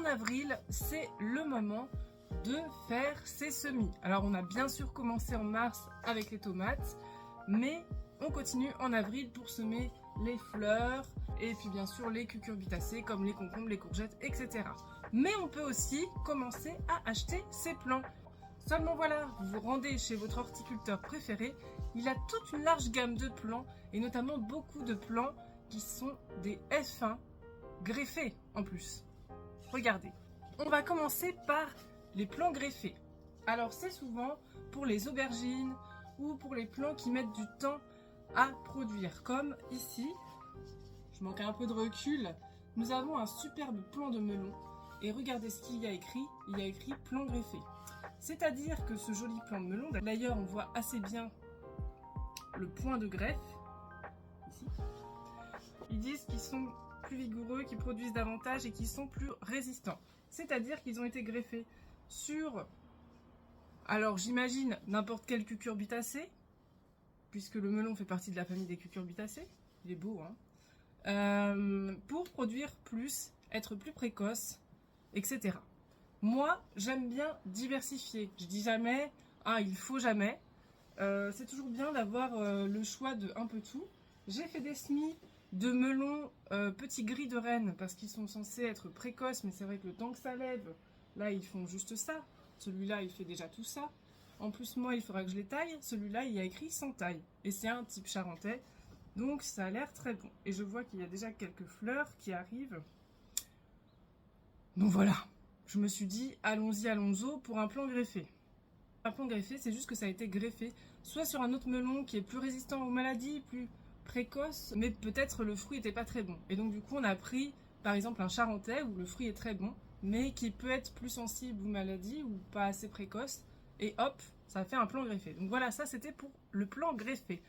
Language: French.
en avril, c'est le moment de faire ses semis. Alors on a bien sûr commencé en mars avec les tomates, mais on continue en avril pour semer les fleurs et puis bien sûr les cucurbitacées comme les concombres, les courgettes, etc. Mais on peut aussi commencer à acheter ses plants. Seulement voilà, vous vous rendez chez votre horticulteur préféré, il a toute une large gamme de plants et notamment beaucoup de plants qui sont des F1 greffés en plus. Regardez, on va commencer par les plants greffés. Alors c'est souvent pour les aubergines ou pour les plants qui mettent du temps à produire. Comme ici, je manque un peu de recul, nous avons un superbe plant de melon. Et regardez ce qu'il y a écrit, il y a écrit plant greffé. C'est-à-dire que ce joli plant de melon, d'ailleurs on voit assez bien le point de greffe, ici. Ils disent qu'ils sont plus vigoureux, qu'ils produisent davantage et qu'ils sont plus résistants. C'est-à-dire qu'ils ont été greffés sur, alors j'imagine, n'importe quel cucurbitacé, puisque le melon fait partie de la famille des cucurbitacées, il est beau, hein, pour produire plus, être plus précoce, etc. Moi, j'aime bien diversifier. Je dis jamais, il faut jamais. C'est toujours bien d'avoir le choix de un peu tout. J'ai fait des semis de melons petits gris de Rennes parce qu'ils sont censés être précoces, mais c'est vrai que le temps que ça lève, là ils font juste ça. Celui-là il fait déjà tout ça. En plus moi il faudra que je les taille. Celui-là il y a écrit sans taille et c'est un type charentais, donc ça a l'air très bon. Et je vois qu'il y a déjà quelques fleurs qui arrivent. Donc voilà, je me suis dit allons-y pour un plant greffé. Un plant greffé, c'est juste que ça a été greffé soit sur un autre melon qui est plus résistant aux maladies, plus précoce, mais peut-être le fruit n'était pas très bon. Et donc du coup on a pris par exemple un charentais où le fruit est très bon, mais qui peut être plus sensible aux maladies ou pas assez précoce, et hop, ça fait un plant greffé. Donc voilà, ça c'était pour le plant greffé.